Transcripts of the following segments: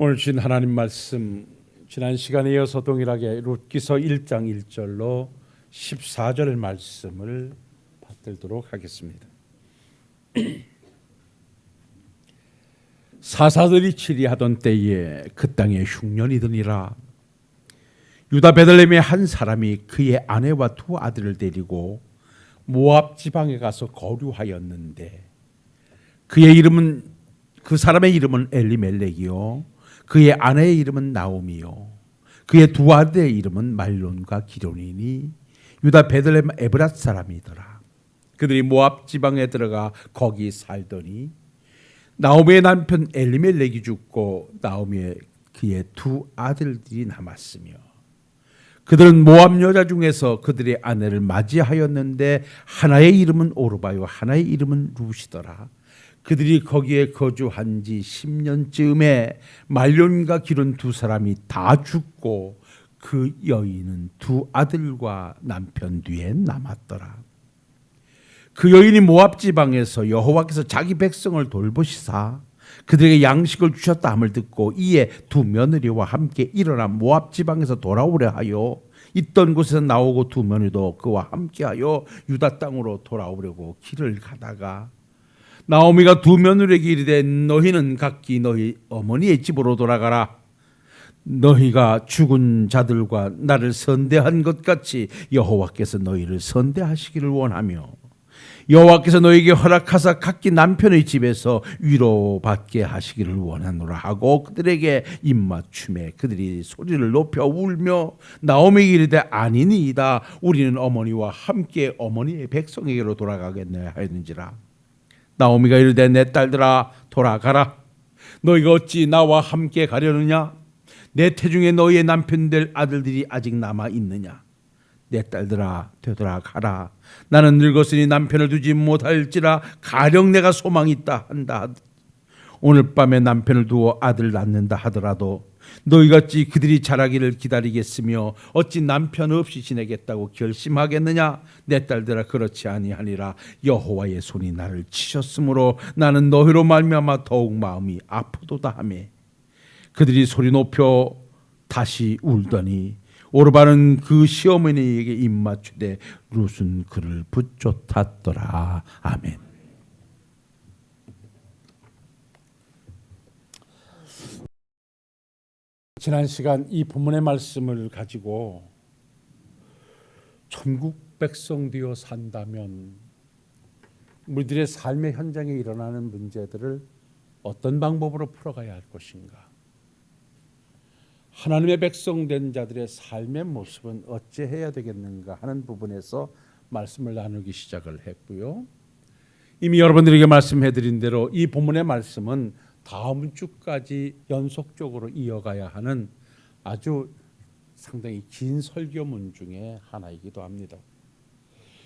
오늘 주신 하나님 말씀 지난 시간에 이어서 동일하게 룻기서 1장 1절로 14절 말씀을 받들도록 하겠습니다. 사사들이 치리하던 때에 그 땅에 흉년이 드니라. 유다 베들레헴의 한 사람이 그의 아내와 두 아들을 데리고 모압 지방에 가서 거류하였는데 그 사람의 이름은 엘리멜렉이요 그의 아내의 이름은 나오미요 그의 두 아들의 이름은 말론과 기론이니 유다 베들레헴 에브랏 사람이더라. 그들이 모압 지방에 들어가 거기 살더니 나오미의 남편 엘리멜렉이 죽고 나오미의 그의 두 아들들이 남았으며 그들은 모압 여자 중에서 그들의 아내를 맞이하였는데 하나의 이름은 오르바요 하나의 이름은 룻이더라. 그들이 거기에 거주한 지 10년쯤에 말론과 기론 두 사람이 다 죽고 그 여인은 두 아들과 남편 뒤에 남았더라. 그 여인이 모압 지방에서 여호와께서 자기 백성을 돌보시사 그들에게 양식을 주셨다 함을 듣고 이에 두 며느리와 함께 일어나 모압 지방에서 돌아오려 하여 있던 곳에서 나오고 두 며느리도 그와 함께하여 유다 땅으로 돌아오려고 길을 가다가 나오미가 두 며느리에게 이르되 너희는 각기 너희 어머니의 집으로 돌아가라. 너희가 죽은 자들과 나를 선대한 것 같이 여호와께서 너희를 선대하시기를 원하며 여호와께서 너희에게 허락하사 각기 남편의 집에서 위로받게 하시기를 원하노라 하고 그들에게 입맞춤에 그들이 소리를 높여 울며 나오미에게 이르되 아니니이다. 우리는 어머니와 함께 어머니의 백성에게로 돌아가겠네 하였는지라. 나오미가 이르되 내 딸들아 돌아가라. 너희가 어찌 나와 함께 가려느냐? 내 태중에 너희의 남편들 아들들이 아직 남아 있느냐? 내 딸들아 되돌아가라. 나는 늙었으니 남편을 두지 못할지라 가령 내가 소망이 있다 한다. 오늘 밤에 남편을 두어 아들 낳는다 하더라도 너희같이 그들이 자라기를 기다리겠으며 어찌 남편 없이 지내겠다고 결심하겠느냐? 내 딸들아 그렇지 아니하니라. 여호와의 손이 나를 치셨으므로 나는 너희로 말미암아 더욱 마음이 아프도다 하며 그들이 소리 높여 다시 울더니 오르바는 그 시어머니에게 입맞추되 룻은 그를 붙쫓았더라. 아멘. 지난 시간 이 본문의 말씀을 가지고 천국 백성 되어 산다면 우리들의 삶의 현장에 일어나는 문제들을 어떤 방법으로 풀어가야 할 것인가? 하나님의 백성 된 자들의 삶의 모습은 어찌해야 되겠는가 하는 부분에서 말씀을 나누기 시작을 했고요. 이미 여러분들에게 말씀해드린 대로 이 본문의 말씀은 다음 주까지 연속적으로 이어가야 하는 아주 상당히 긴 설교문 중에 하나이기도 합니다.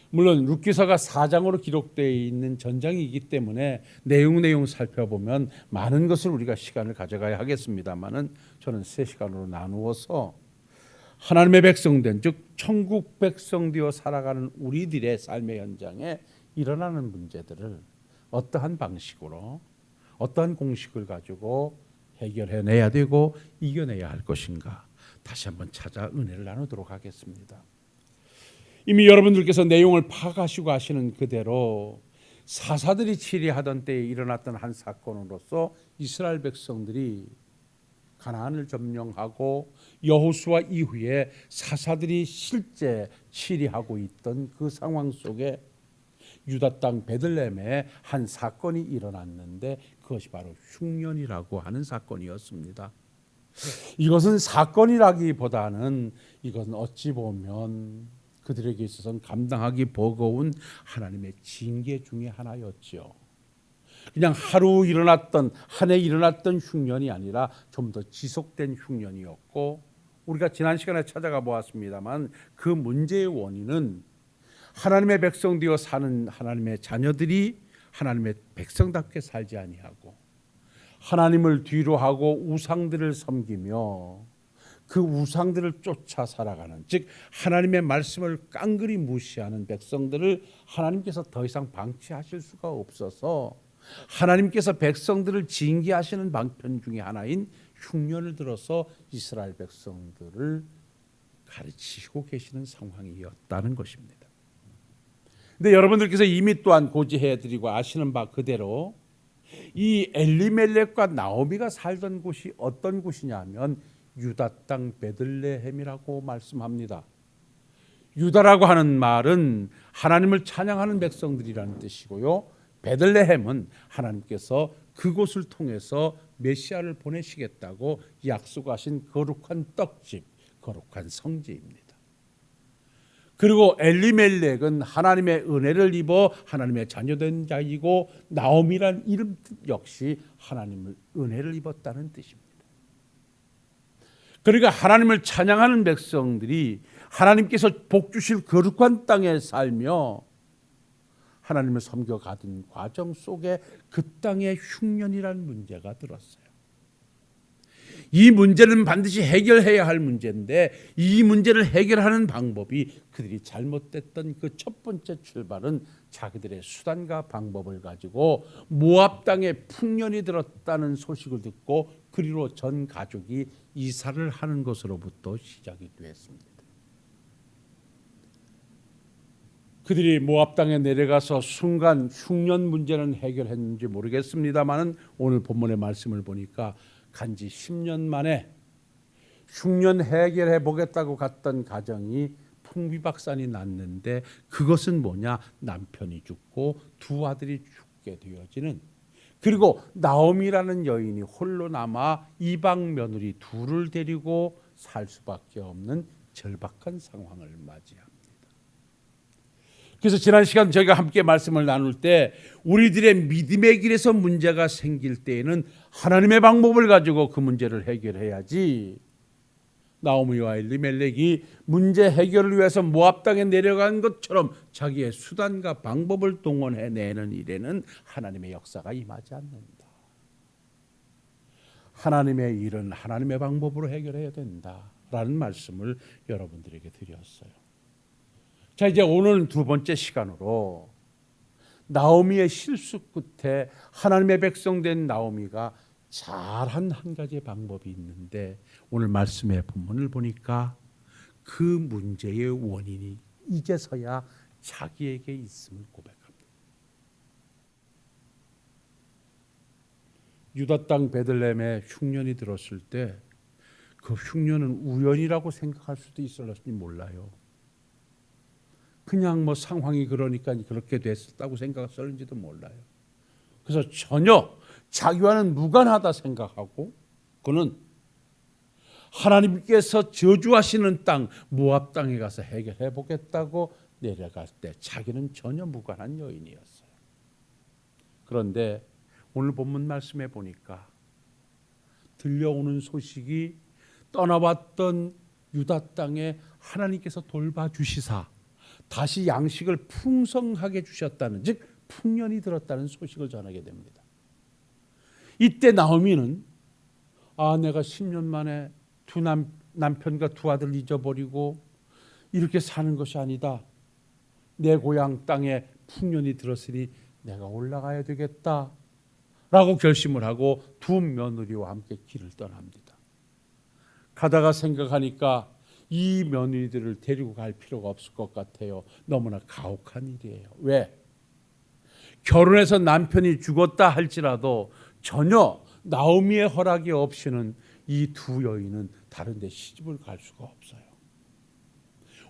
물론 룻기서가 4장으로 기록되어 있는 전장이기 때문에 내용 살펴보면 많은 것을 우리가 시간을 가져가야 하겠습니다만은 저는 3시간으로 나누어서 하나님의 백성된 즉 천국 백성 되어 살아가는 우리들의 삶의 현장에 일어나는 문제들을 어떠한 방식으로 어떠한 공식을 가지고 해결해내야 되고 이겨내야 할 것인가 다시 한번 찾아 은혜를 나누도록 하겠습니다. 이미 여러분들께서 내용을 파악하시고 아시는 그대로 사사들이 치리하던 때에 일어났던 한 사건으로서 이스라엘 백성들이 가나안을 점령하고 여호수아 이후에 사사들이 실제 치리하고 있던 그 상황 속에 유다 땅 베들레헴에 한 사건이 일어났는데 그것이 바로 흉년이라고 하는 사건이었습니다. 이것은 사건이라기보다는 이것은 어찌 보면 그들에게 있어서는 감당하기 버거운 하나님의 징계 중에 하나였죠. 그냥 하루 일어났던 한 해 일어났던 흉년이 아니라 좀 더 지속된 흉년이었고 우리가 지난 시간에 찾아가 보았습니다만 그 문제의 원인은 하나님의 백성 되어 사는 하나님의 자녀들이 하나님의 백성답게 살지 아니하고 하나님을 뒤로하고 우상들을 섬기며 그 우상들을 쫓아 살아가는 즉 하나님의 말씀을 깡그리 무시하는 백성들을 하나님께서 더 이상 방치하실 수가 없어서 하나님께서 백성들을 징계하시는 방편 중에 하나인 흉년을 들어서 이스라엘 백성들을 가르치시고 계시는 상황이었다는 것입니다. 근데 여러분들께서 이미 또한 고지해드리고 아시는 바 그대로 이 엘리멜렉과 나오미가 살던 곳이 어떤 곳이냐면 유다 땅 베들레헴이라고 말씀합니다. 유다라고 하는 말은 하나님을 찬양하는 백성들이라는 뜻이고요. 베들레헴은 하나님께서 그곳을 통해서 메시아를 보내시겠다고 약속하신 거룩한 떡집, 거룩한 성지입니다. 그리고 엘리멜렉은 하나님의 은혜를 입어 하나님의 자녀된 자이고 나오미란 이름 역시 하나님의 은혜를 입었다는 뜻입니다. 그러니까 하나님을 찬양하는 백성들이 하나님께서 복 주실 거룩한 땅에 살며 하나님을 섬겨가던 과정 속에 그 땅에 흉년이라는 문제가 들었어요. 이 문제는 반드시 해결해야 할 문제인데 이 문제를 해결하는 방법이 그들이 잘못됐던 그 첫 번째 출발은 자기들의 수단과 방법을 가지고 모압 땅에 풍년이 들었다는 소식을 듣고 그리로 전 가족이 이사를 하는 것으로부터 시작이 되었습니다. 그들이 모압 땅에 내려가서 순간 흉년 문제는 해결했는지 모르겠습니다만 오늘 본문의 말씀을 보니까 간지 10년 만에 흉년 해결해 보겠다고 갔던 가정이 풍비박산이 났는데 그것은 뭐냐? 남편이 죽고 두 아들이 죽게 되어지는, 그리고 나오미라는 여인이 홀로 남아 이방 며느리 둘을 데리고 살 수밖에 없는 절박한 상황을 맞이합니다. 그래서 지난 시간 저희가 함께 말씀을 나눌 때 우리들의 믿음의 길에서 문제가 생길 때에는 하나님의 방법을 가지고 그 문제를 해결해야지, 나오미와 엘리멜렉이 문제 해결을 위해서 모압 땅에 내려간 것처럼 자기의 수단과 방법을 동원해내는 일에는 하나님의 역사가 임하지 않는다. 하나님의 일은 하나님의 방법으로 해결해야 된다라는 말씀을 여러분들에게 드렸어요. 자, 이제 오늘 두 번째 시간으로 나오미의 실수 끝에 하나님의 백성 된 나오미가 잘한 한 가지 방법이 있는데 오늘 말씀의 본문을 보니까 그 문제의 원인이 이제서야 자기에게 있음을 고백합니다. 유다 땅 베들레헴에 흉년이 들었을 때 그 흉년은 우연이라고 생각할 수도 있을지 몰라요. 그냥 뭐 상황이 그러니까 그렇게 됐다고 생각했을지도 몰라요. 그래서 전혀 자기와는 무관하다 생각하고 그는 하나님께서 저주하시는 땅 모압 땅에 가서 해결해 보겠다고 내려갈 때 자기는 전혀 무관한 여인이었어요. 그런데 오늘 본문 말씀에 보니까 들려오는 소식이 떠나왔던 유다 땅에 하나님께서 돌봐주시사 다시 양식을 풍성하게 주셨다는, 즉 풍년이 들었다는 소식을 전하게 됩니다. 이때 나오미는 내가 10년 만에 남편과 두 아들 잊어버리고 이렇게 사는 것이 아니다. 내 고향 땅에 풍년이 들었으니 내가 올라가야 되겠다 라고 결심을 하고 두 며느리와 함께 길을 떠납니다. 가다가 생각하니까 이 며느리들을 데리고 갈 필요가 없을 것 같아요. 너무나 가혹한 일이에요. 왜? 결혼해서 남편이 죽었다 할지라도 전혀 나오미의 허락이 없이는 이 두 여인은 다른 데 시집을 갈 수가 없어요.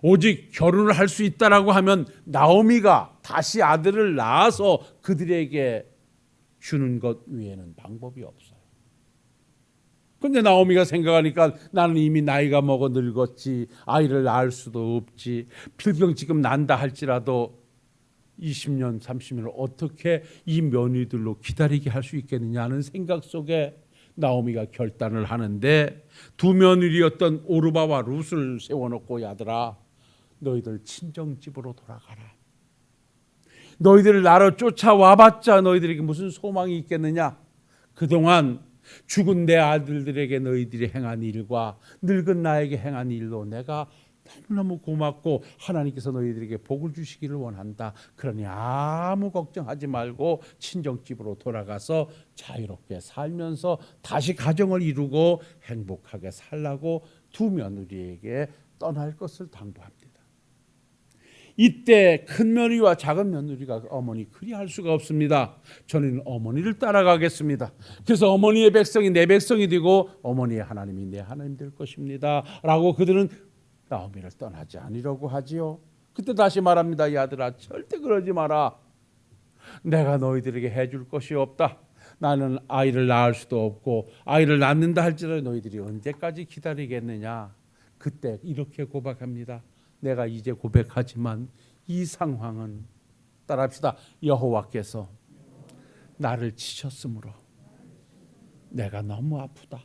오직 결혼을 할 수 있다라고 하면 나오미가 다시 아들을 낳아서 그들에게 주는 것 외에는 방법이 없어요. 그런데 나오미가 생각하니까 나는 이미 나이가 먹어 늙었지, 아이를 낳을 수도 없지, 필경 지금 난다 할지라도 20년 30년을 어떻게 이 며느리들로 기다리게 할 수 있겠느냐 하는 생각 속에 나오미가 결단을 하는데 두 며느리였던 오르바와 룻을 세워놓고 야들아 너희들 친정집으로 돌아가라. 너희들을 나로 쫓아와봤자 너희들에게 무슨 소망이 있겠느냐. 그동안 죽은 내 아들들에게 너희들이 행한 일과 늙은 나에게 행한 일로 내가 너무너무 고맙고 하나님께서 너희들에게 복을 주시기를 원한다. 그러니 아무 걱정하지 말고 친정집으로 돌아가서 자유롭게 살면서 다시 가정을 이루고 행복하게 살라고 두 며느리에게 떠날 것을 당부합니다. 이때 큰 며느리와 작은 며느리가 어머니 그리할 수가 없습니다. 저는 어머니를 따라가겠습니다. 그래서 어머니의 백성이 내 백성이 되고 어머니의 하나님이 내 하나님 될 것입니다 라고 그들은 나오미를 떠나지 않으려고 하지요. 그때 다시 말합니다. 이 아들아, 절대 그러지 마라. 내가 너희들에게 해줄 것이 없다. 나는 아이를 낳을 수도 없고 아이를 낳는다 할지라도 너희들이 언제까지 기다리겠느냐. 그때 이렇게 고백합니다. 내가 이제 고백하지만 이 상황은 따라합시다. 여호와께서 나를 치셨으므로 내가 너무 아프다.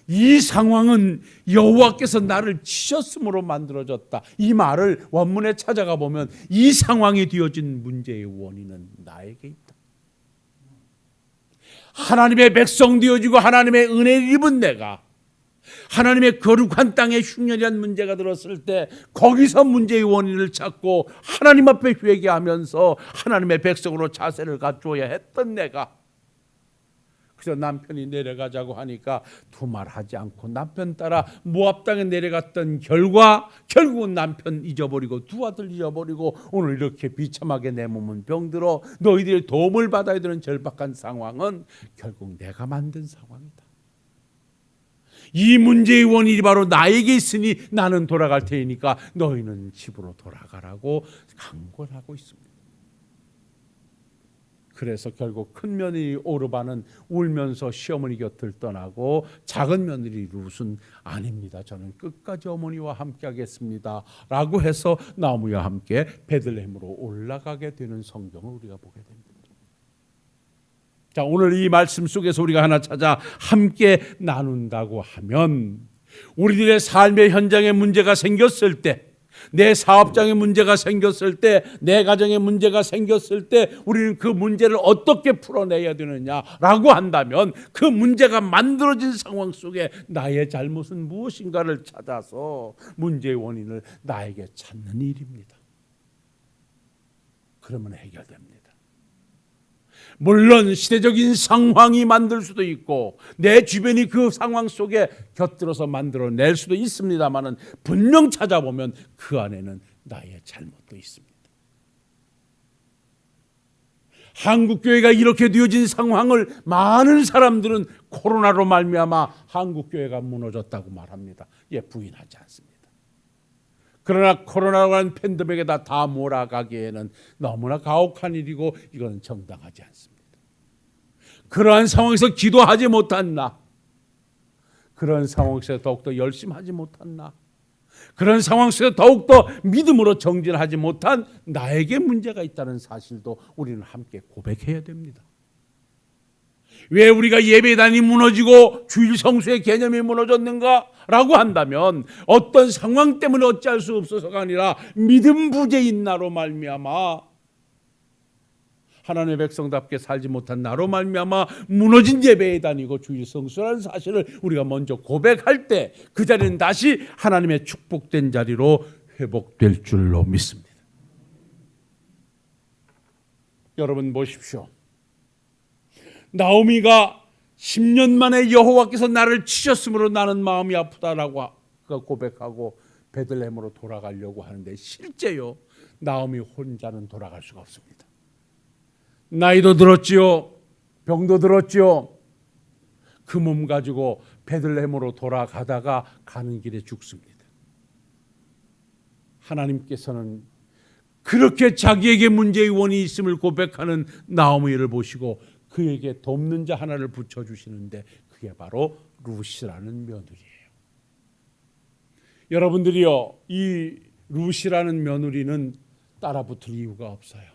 이 상황은 여호와께서 나를 치셨으므로 만들어졌다. 이 말을 원문에 찾아가 보면 이 상황이 되어진 문제의 원인은 나에게 있다. 하나님의 백성 되어지고 하나님의 은혜를 입은 내가 하나님의 거룩한 땅에 흉년이란 문제가 들었을 때 거기서 문제의 원인을 찾고 하나님 앞에 회개하면서 하나님의 백성으로 자세를 갖추어야 했던 내가 그래서 남편이 내려가자고 하니까 두말하지 않고 남편 따라 모압 땅에 내려갔던 결과 결국은 남편 잊어버리고 두 아들 잊어버리고 오늘 이렇게 비참하게 내 몸은 병들어 너희들의 도움을 받아야 되는 절박한 상황은 결국 내가 만든 상황이다. 이 문제의 원인이 바로 나에게 있으니 나는 돌아갈 테니까 너희는 집으로 돌아가라고 강권을 하고 있습니다. 그래서 결국 큰 며느리 오르바는 울면서 시어머니 곁을 떠나고 작은 며느리 룻은 아닙니다. 저는 끝까지 어머니와 함께 하겠습니다 라고 해서 나오미와 함께 베들레헴으로 올라가게 되는 성경을 우리가 보게 됩니다. 자, 오늘 이 말씀 속에서 우리가 하나 찾아 함께 나눈다고 하면 우리들의 삶의 현장에 문제가 생겼을 때 내 사업장에 문제가 생겼을 때 내 가정에 문제가 생겼을 때 우리는 그 문제를 어떻게 풀어내야 되느냐라고 한다면 그 문제가 만들어진 상황 속에 나의 잘못은 무엇인가를 찾아서 문제의 원인을 나에게 찾는 일입니다. 그러면 해결됩니다. 물론 시대적인 상황이 만들 수도 있고 내 주변이 그 상황 속에 곁들어서 만들어낼 수도 있습니다만 분명 찾아보면 그 안에는 나의 잘못도 있습니다. 한국교회가 이렇게 되어진 상황을 많은 사람들은 코로나로 말미암아 한국교회가 무너졌다고 말합니다. 예, 부인하지 않습니다. 그러나 코로나라고 하는 팬데믹에다 다 몰아가기에는 너무나 가혹한 일이고 이건 정당하지 않습니다. 그러한 상황에서 기도하지 못한 나, 그런 상황에서 더욱더 열심히 하지 못한 나, 그런 상황 속에서 더욱더 믿음으로 정진하지 못한 나에게 문제가 있다는 사실도 우리는 함께 고백해야 됩니다. 왜 우리가 예배단이 무너지고 주일 성수의 개념이 무너졌는가? 라고 한다면 어떤 상황 때문에 어찌할 수 없어서가 아니라 믿음 부재인 나로 말미암아 하나님의 백성답게 살지 못한 나로 말미암아 무너진 예배단이고 주일 성수라는 사실을 우리가 먼저 고백할 때 그 자리는 다시 하나님의 축복된 자리로 회복될 줄로 믿습니다. 여러분 보십시오. 나오미가 10년 만에 여호와께서 나를 치셨으므로 나는 마음이 아프다라고 고백하고 베들레헴으로 돌아가려고 하는데 실제요 나오미 혼자는 돌아갈 수가 없습니다. 나이도 들었지요. 병도 들었지요. 그 몸 가지고 베들레헴으로 돌아가다가 가는 길에 죽습니다. 하나님께서는 그렇게 자기에게 문제의 원인이 있음을 고백하는 나오미를 보시고 그에게 돕는 자 하나를 붙여주시는데 그게 바로 룻이라는 며느리예요. 여러분들이요, 이 룻이라는 며느리는 따라붙을 이유가 없어요.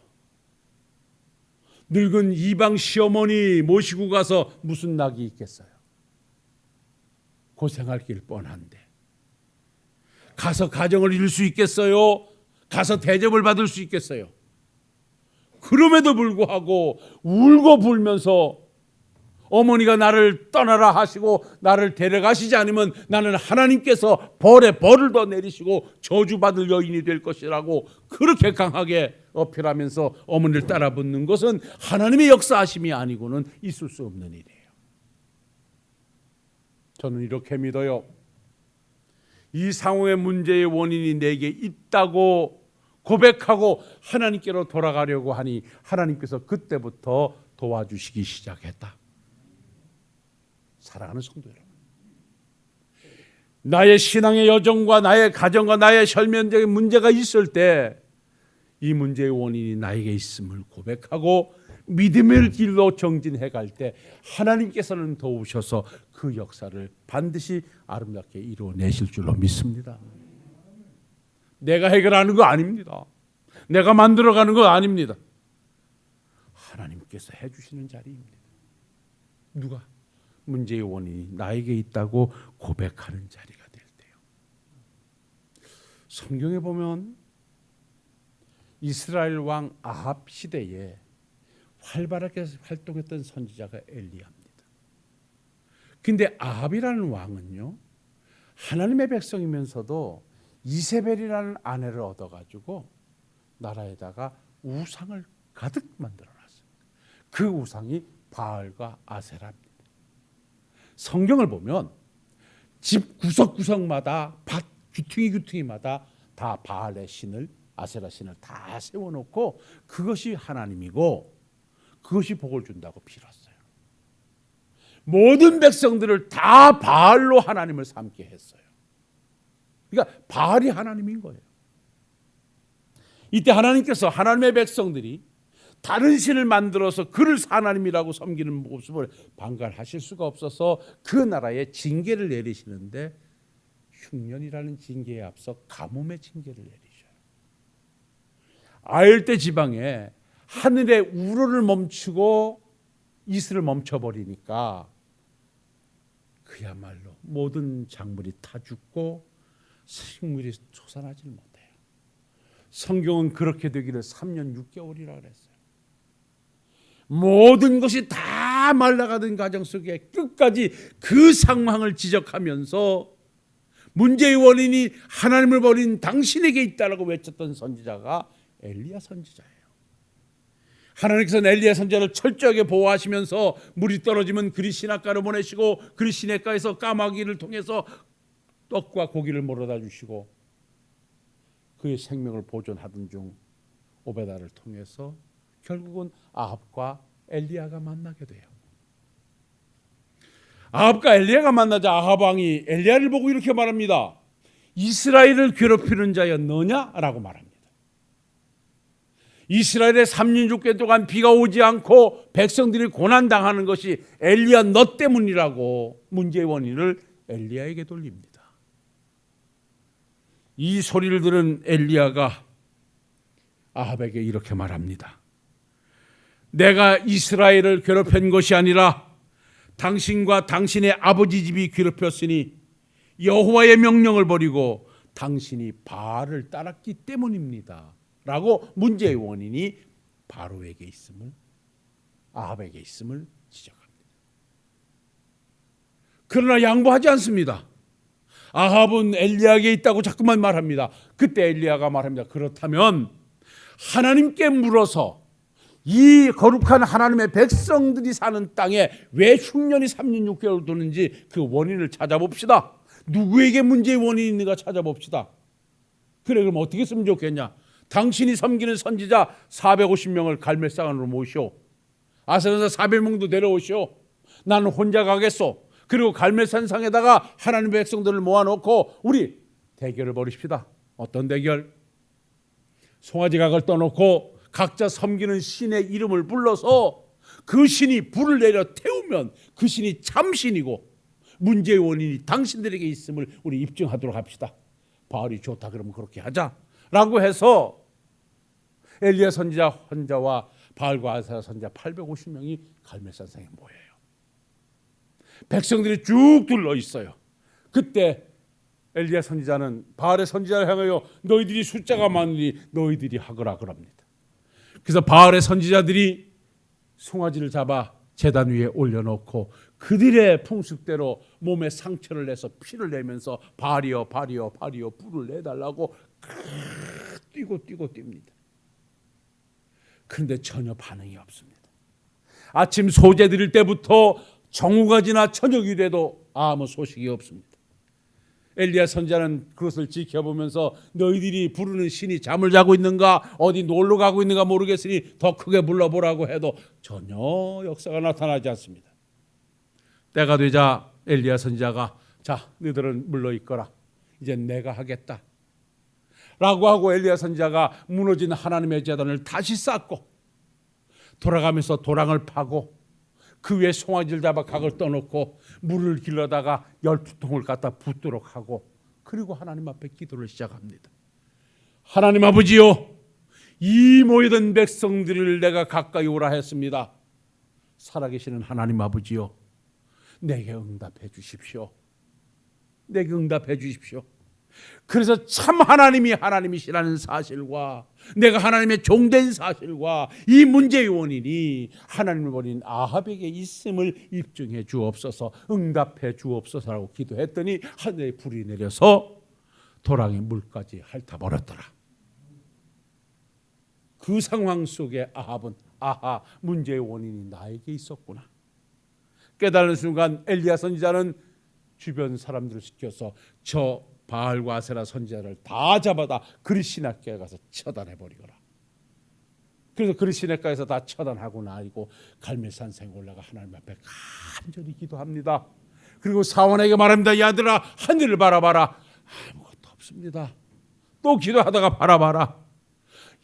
늙은 이방 시어머니 모시고 가서 무슨 낙이 있겠어요? 고생할 길 뻔한데 가서 가정을 이룰 수 있겠어요? 가서 대접을 받을 수 있겠어요? 그럼에도 불구하고 울고 불면서 어머니가 나를 떠나라 하시고 나를 데려가시지 않으면 나는 하나님께서 벌에 벌을 더 내리시고 저주받을 여인이 될 것이라고 그렇게 강하게 어필하면서 어머니를 따라 붙는 것은 하나님의 역사하심이 아니고는 있을 수 없는 일이에요. 저는 이렇게 믿어요. 이 상황의 문제의 원인이 내게 있다고 고백하고 하나님께로 돌아가려고 하니 하나님께서 그때부터 도와주시기 시작했다. 사랑하는 성도 여러분, 나의 신앙의 여정과 나의 가정과 나의 혈면적인 문제가 있을 때 이 문제의 원인이 나에게 있음을 고백하고 믿음의 길로 정진해 갈 때 하나님께서는 도우셔서 그 역사를 반드시 아름답게 이루어내실 줄로 믿습니다. 내가 해결하는 거 아닙니다. 내가 만들어가는 거 아닙니다. 하나님께서 해주시는 자리입니다. 누가? 문제의 원인이 나에게 있다고 고백하는 자리가 될 때요. 성경에 보면 이스라엘 왕 아합 시대에 활발하게 활동했던 선지자가 엘리야입니다. 근데 아합이라는 왕은요, 하나님의 백성이면서도 이세벨이라는 아내를 얻어가지고 나라에다가 우상을 가득 만들어놨어요. 그 우상이 바알과 아세라입니다. 성경을 보면 집 구석구석마다 밭 귀퉁이마다 다 바알의 신을, 아세라 신을 다 세워놓고 그것이 하나님이고 그것이 복을 준다고 빌었어요. 모든 백성들을 다 바알로 하나님을 삼게 했어요. 그러니까 바알이 하나님인 거예요. 이때 하나님께서 하나님의 백성들이 다른 신을 만들어서 그를 하나님이라고 섬기는 모습을 방관하실 수가 없어서 그 나라에 징계를 내리시는데 흉년이라는 징계에 앞서 가뭄의 징계를 내리셔요. 아열대 지방에 하늘의 우로를 멈추고 이슬을 멈춰버리니까 그야말로 모든 작물이 타 죽고 식물이 솟아나질 못해요. 성경은 그렇게 되기를 3년 6개월이라 그랬어요. 모든 것이 다 말라가던 과정 속에 끝까지 그 상황을 지적하면서 문제의 원인이 하나님을 버린 당신에게 있다라고 외쳤던 선지자가 엘리야 선지자예요. 하나님께서는 엘리야 선지자를 철저하게 보호하시면서 물이 떨어지면 그리 시냇가로 보내시고 그리 시냇가에서 까마귀를 통해서 떡과 고기를 몰아다 주시고 그의 생명을 보존하던 중 오베다를 통해서 결국은 아합과 엘리야가 만나게 돼요. 아합과 엘리야가 만나자 아합 왕이 엘리야를 보고 이렇게 말합니다. 이스라엘을 괴롭히는 자여 너냐라고 말합니다. 이스라엘에 3년 6개월 동안 비가 오지 않고 백성들이 고난당하는 것이 엘리야 너 때문이라고 문제의 원인을 엘리야에게 돌립니다. 이 소리를 들은 엘리야가 아합에게 이렇게 말합니다. 내가 이스라엘을 괴롭힌 것이 아니라 당신과 당신의 아버지 집이 괴롭혔으니 여호와의 명령을 버리고 당신이 바알을 따랐기 때문입니다. 라고 문제의 원인이 바로에게 있음을, 아합에게 있음을 지적합니다. 그러나 양보하지 않습니다. 아합은 엘리야에게 있다고 자꾸만 말합니다. 그때 엘리야가 말합니다. 그렇다면 하나님께 물어서 이 거룩한 하나님의 백성들이 사는 땅에 왜 흉년이 3년 6개월 도는지 그 원인을 찾아봅시다. 누구에게 문제의 원인이 있는가 찾아봅시다. 그래, 그럼 어떻게 했으면 좋겠냐? 당신이 섬기는 선지자 450명을 갈멜산으로 모시오. 아세라에서 400명도 데려오시오. 나는 혼자 가겠소. 그리고 갈멜산 상에다가 하나님의 백성들을 모아놓고 우리 대결을 벌입시다. 어떤 대결? 송아지 각을 떠놓고 각자 섬기는 신의 이름을 불러서 그 신이 불을 내려 태우면 그 신이 참신이고 문제의 원인이 당신들에게 있음을 우리 입증하도록 합시다. 바알이 좋다 그러면 그렇게 하자라고 해서 엘리야 선지자 혼자와 바알과 아세라 선지자 850명이 갈멜산상에 모여요. 백성들이 쭉 둘러 있어요. 그때 엘리야 선지자는 바알의 선지자를 향하여 너희들이 숫자가 많으니 너희들이 하거라 그럽니다. 그래서 바알의 선지자들이 송아지를 잡아 제단 위에 올려놓고 그들의 풍습대로 몸에 상처를 내서 피를 내면서 발이여 발이여 발이여 불을 내달라고 뛰고 뜁니다. 그런데 전혀 반응이 없습니다. 아침 소재 드릴 때부터 정오가 지나 저녁이 돼도 아무 소식이 없습니다. 엘리야 선지자는 그것을 지켜보면서 너희들이 부르는 신이 잠을 자고 있는가 어디 놀러 가고 있는가 모르겠으니 더 크게 불러보라고 해도 전혀 역사가 나타나지 않습니다. 때가 되자 엘리야 선지자가 자 너희들은 물러 있거라 이제 내가 하겠다 라고 하고 엘리야 선지자가 무너진 하나님의 제단을 다시 쌓고 돌아가면서 도랑을 파고 그 위에 송아지를 잡아 각을 떠놓고 물을 길러다가 12통을 갖다 붓도록 하고 그리고 하나님 앞에 기도를 시작합니다. 하나님 아버지요 이 모이던 백성들을 내가 가까이 오라 했습니다. 살아계시는 하나님 아버지요 내게 응답해 주십시오. 내게 응답해 주십시오. 그래서 참 하나님이 하나님이시라는 사실과 내가 하나님의 종된 사실과 이 문제의 원인이 하나님의 원인 아합에게 있음을 입증해 주옵소서 응답해 주옵소서라고 기도했더니 하늘에 불이 내려서 도랑의 물까지 핥아버렸더라. 그 상황 속에 아합은 아하 문제의 원인이 나에게 있었구나 깨달은 순간 엘리야 선지자는 주변 사람들을 시켜서 저 바알과 아세라 선지자를 다 잡아다 그리시나가에 가서 처단해버리거라. 그래서 그리시나가에서 다 처단하고 나이고 갈멜산성에 올라가 하나님 앞에 간절히 기도합니다. 그리고 사원에게 말합니다. 야들아 하늘을 바라봐라. 아무것도 없습니다. 또 기도하다가 바라봐라.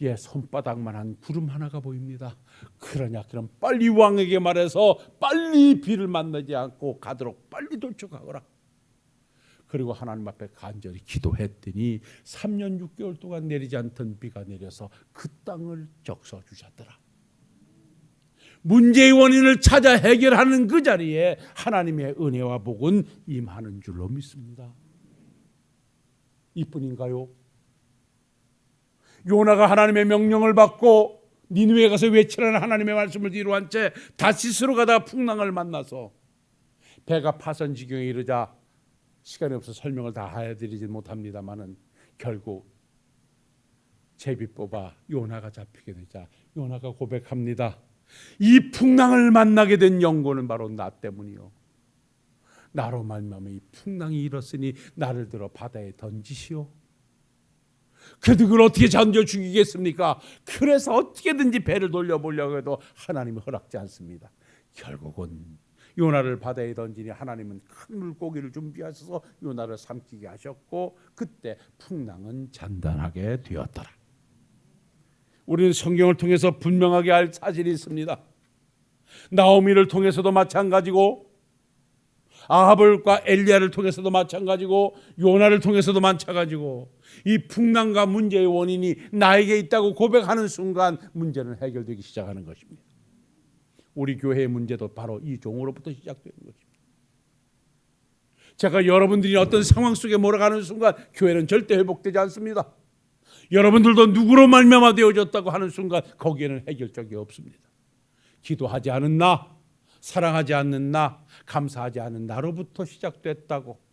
예, 손바닥만한 구름 하나가 보입니다. 그러냐 그럼 빨리 왕에게 말해서 빨리 비를 만나지 않고 가도록 빨리 도착하거라. 그리고 하나님 앞에 간절히 기도했더니 3년 6개월 동안 내리지 않던 비가 내려서 그 땅을 적셔 주셨더라. 문제의 원인을 찾아 해결하는 그 자리에 하나님의 은혜와 복은 임하는 줄로 믿습니다. 이뿐인가요? 요나가 하나님의 명령을 받고 니느웨에 가서 외치라는 하나님의 말씀을 뒤로 한 채 다시스로 가다가 풍랑을 만나서 배가 파선 지경에 이르자 시간이 없어 설명을 다 해드리지 못합니다만은 결국 제비 뽑아 요나가 잡히게 되자 요나가 고백합니다. 이 풍랑을 만나게 된 연고는 바로 나 때문이요. 나로 말미암아 이 풍랑이 일었으니 나를 들어 바다에 던지시오. 그래도 그걸 어떻게 던져 죽이겠습니까? 그래서 어떻게든지 배를 돌려보려고 해도 하나님이 허락지 않습니다. 결국은 요나를 바다에 던지니 하나님은 큰 물고기를 준비하셔서 요나를 삼키게 하셨고 그때 풍랑은 잔잔하게 되었더라. 우리는 성경을 통해서 분명하게 알 사실이 있습니다. 나오미를 통해서도 마찬가지고 아합과 엘리야를 통해서도 마찬가지고 요나를 통해서도 마찬가지고 이 풍랑과 문제의 원인이 나에게 있다고 고백하는 순간 문제는 해결되기 시작하는 것입니다. 우리 교회의 문제도 바로 이 종으로부터 시작되는 것입니다. 제가 여러분들이 어떤 상황 속에 몰아가는 순간 교회는 절대 회복되지 않습니다. 여러분들도 누구로 말미암아 되어졌다고 하는 순간 거기에는 해결책이 없습니다. 기도하지 않은 나, 사랑하지 않는 나, 감사하지 않은 나로부터 시작됐다고.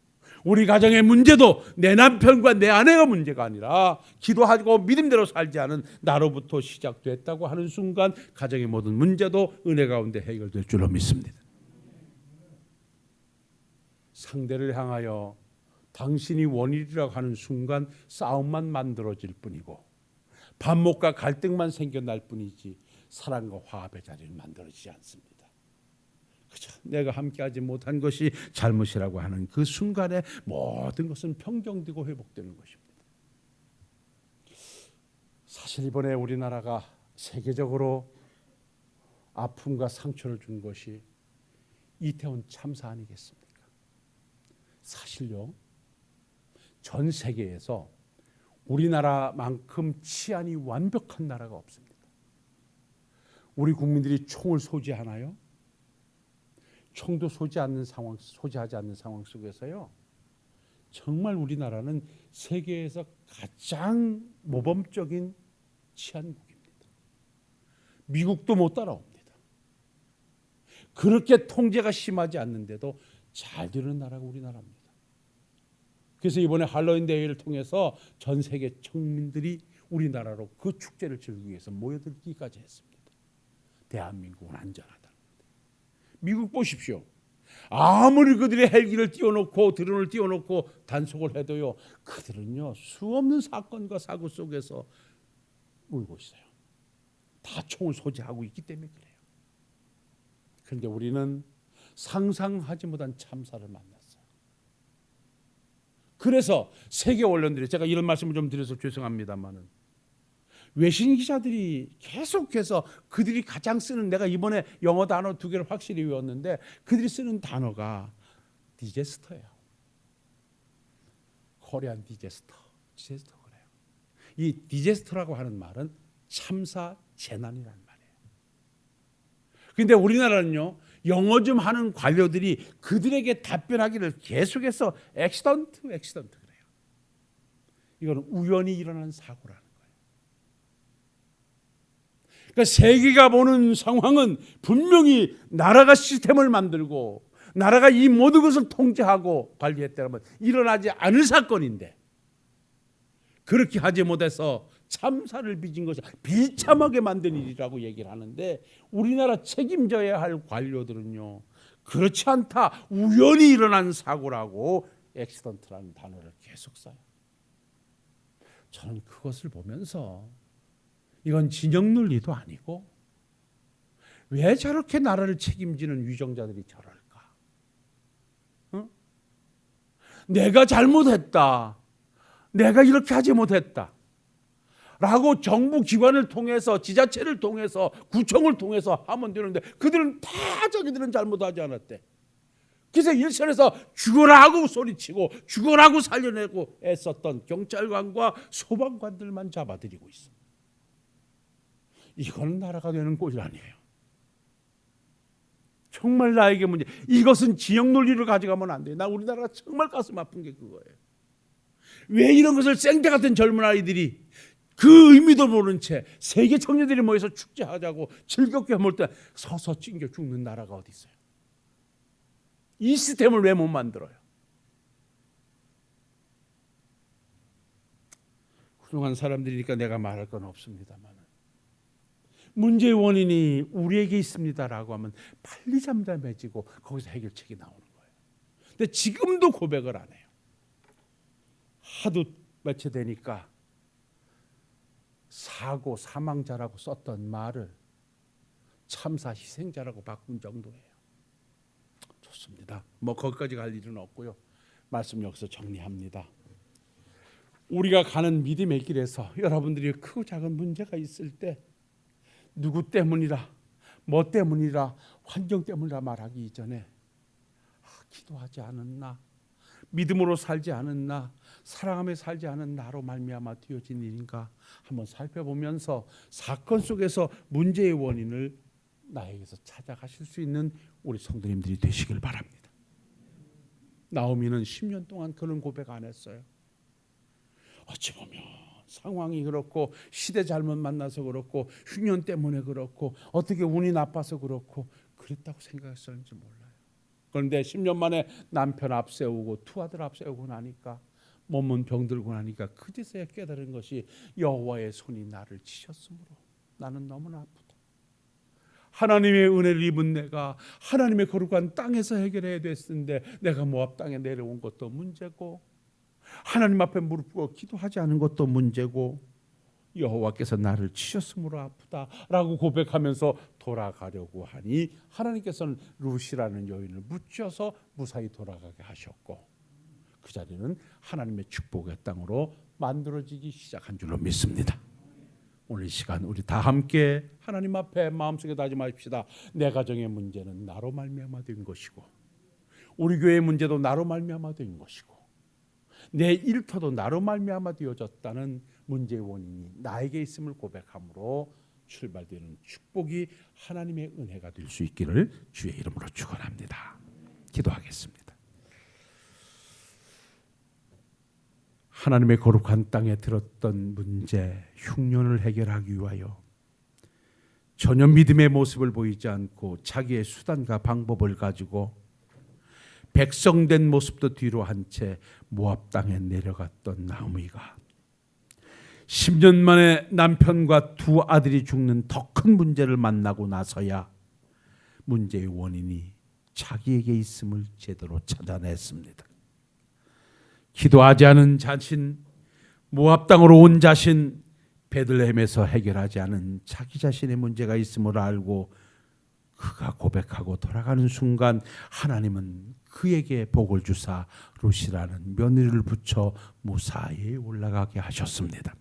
우리 가정의 문제도 내 남편과 내 아내가 문제가 아니라 기도하고 믿음대로 살지 않은 나로부터 시작됐다고 하는 순간 가정의 모든 문제도 은혜 가운데 해결될 줄로 믿습니다. 상대를 향하여 당신이 원인이라고 하는 순간 싸움만 만들어질 뿐이고 반목과 갈등만 생겨날 뿐이지 사랑과 화합의 자리는 만들어지지 않습니다. 그저 내가 함께하지 못한 것이 잘못이라고 하는 그 순간에 모든 것은 평정되고 회복되는 것입니다. 사실 이번에 우리나라가 세계적으로 아픔과 상처를 준 것이 이태원 참사 아니겠습니까? 사실요, 전 세계에서 우리나라만큼 치안이 완벽한 나라가 없습니다. 우리 국민들이 총을 소지하나요? 총도 소지하지 않는 상황 속에서요. 정말 우리나라는 세계에서 가장 모범적인 치안국입니다. 미국도 못 따라옵니다. 그렇게 통제가 심하지 않는데도 잘 되는 나라가 우리나라입니다. 그래서 이번에 할로윈 대회를 통해서 전 세계 청민들이 우리나라로 그 축제를 즐기기 위해서 모여들기까지 했습니다. 대한민국은 안전하다. 미국 보십시오. 아무리 그들의 헬기를 띄워놓고 드론을 띄워놓고 단속을 해도요, 그들은요 수없는 사건과 사고 속에서 울고 있어요. 다 총을 소지하고 있기 때문에 그래요. 그런데 우리는 상상하지 못한 참사를 만났어요. 그래서 세계 언론들이, 제가 이런 말씀을 좀 드려서 죄송합니다만은, 외신 기자들이 계속해서 그들이 가장 쓰는, 내가 이번에 영어 단어 2개를 확실히 외웠는데 그들이 쓰는 단어가 디제스터예요. 코리안 디제스터 그래요. 이 디제스터라고 하는 말은 참사, 재난이라는 말이에요. 그런데 우리나라는요, 영어 좀 하는 관료들이 그들에게 답변하기를 계속해서 액시던트 그래요. 이거는 우연히 일어난 사고라는 거예요. 그러니까 세계가 보는 상황은 분명히 나라가 시스템을 만들고 나라가 이 모든 것을 통제하고 관리했다면 일어나지 않을 사건인데, 그렇게 하지 못해서 참사를 빚은 것을 비참하게 만든 일이라고 얘기를 하는데, 우리나라 책임져야 할 관료들은요, 그렇지 않다, 우연히 일어난 사고라고 액시던트라는 단어를 계속 써요. 저는 그것을 보면서 이건 진영 논리도 아니고, 왜 저렇게 나라를 책임지는 위정자들이 저럴까? 내가 잘못했다, 내가 이렇게 하지 못했다 라고 정부 기관을 통해서, 지자체를 통해서, 구청을 통해서 하면 되는데, 그들은 다 자기들은 잘못하지 않았대. 그래서 일선에서 죽어라 하고 소리치고 죽어라 하고 살려내고 애썼던 경찰관과 소방관들만 잡아들이고 있어. 이건 나라가 되는 꼴이 아니에요. 정말 나에게 문제. 이것은 지역 논리를 가져가면 안 돼요. 나 우리나라가 정말 가슴 아픈 게 그거예요. 왜 이런 것을 생태 같은 젊은 아이들이 그 의미도 모른 채 세계 청년들이 모여서 축제하자고 즐겁게 해볼 때 서서 찡겨 죽는 나라가 어디 있어요? 이 시스템을 왜 못 만들어요? 훌륭한 사람들이니까 내가 말할 건 없습니다만, 문제의 원인이 우리에게 있습니다라고 하면 빨리 잠잠해지고 거기서 해결책이 나오는 거예요. 근데 지금도 고백을 안 해요. 하도 며칠 되니까 사고 사망자라고 썼던 말을 참사 희생자라고 바꾼 정도예요. 좋습니다. 뭐 거기까지 갈 일은 없고요. 말씀 여기서 정리합니다. 우리가 가는 믿음의 길에서 여러분들이 크고 작은 문제가 있을 때 누구 때문이라, 뭐 때문이라, 환경 때문이라 말하기 이전에 기도하지 않은 나, 믿음으로 살지 않은 나, 사랑하며 살지 않은 나로 말미암아 되어진 일인가 한번 살펴보면서 사건 속에서 문제의 원인을 나에게서 찾아가실 수 있는 우리 성도님들이 되시길 바랍니다. 나오미는 10년 동안 그런 고백 안 했어요. 어찌 보면 상황이 그렇고 시대 잘못 만나서 그렇고 흉년 때문에 그렇고 어떻게 운이 나빠서 그렇고 그랬다고 생각했었는지 몰라요. 그런데 10년 만에 남편 앞세우고 두 아들 앞세우고 나니까, 몸은 병들고 나니까 그제서야 깨달은 것이 여호와의 손이 나를 치셨으므로 나는 너무나 아프다. 하나님의 은혜를 입은 내가 하나님의 거룩한 땅에서 해결해야 됐는데 내가 모압 땅에 내려온 것도 문제고, 하나님 앞에 무릎 꿇고 기도하지 않은 것도 문제고, 여호와께서 나를 치셨으므로 아프다라고 고백하면서 돌아가려고 하니 하나님께서는 룻이라는 여인을 붙여서 무사히 돌아가게 하셨고, 그 자리는 하나님의 축복의 땅으로 만들어지기 시작한 줄로 믿습니다. 오늘 이 시간 우리 다 함께 하나님 앞에 마음속에 다짐하십시다. 내 가정의 문제는 나로 말미암아 된 것이고, 우리 교회의 문제도 나로 말미암아 된 것이고, 내 일터도 나로 말미암아 되어졌다는 문제의 원인이 나에게 있음을 고백함으로 출발되는 축복이 하나님의 은혜가 될 수 있기를 주의 이름으로 축원합니다. 기도하겠습니다. 하나님의 거룩한 땅에 들었던 문제, 흉년을 해결하기 위하여 전혀 믿음의 모습을 보이지 않고 자기의 수단과 방법을 가지고 백성된 모습도 뒤로 한 채 모압 땅에 내려갔던 나오미가 10년 만에 남편과 두 아들이 죽는 더 큰 문제를 만나고 나서야 문제의 원인이 자기에게 있음을 제대로 찾아냈습니다. 기도하지 않은 자신, 모압 땅으로 온 자신, 베들레헴에서 해결하지 않은 자기 자신의 문제가 있음을 알고 그가 고백하고 돌아가는 순간 하나님은 그에게 복을 주사 룻이라는 며느리를 붙여 무사히 올라가게 하셨습니다.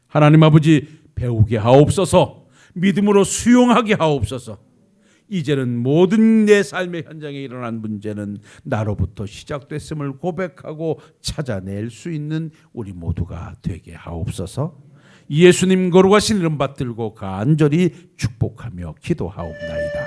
하나님 아버지, 배우게 하옵소서. 믿음으로 수용하게 하옵소서. 이제는 모든 내 삶의 현장에 일어난 문제는 나로부터 시작됐음을 고백하고 찾아낼 수 있는 우리 모두가 되게 하옵소서. 예수님 거룩하신 이름 받들고 간절히 축복하며 기도하옵나이다.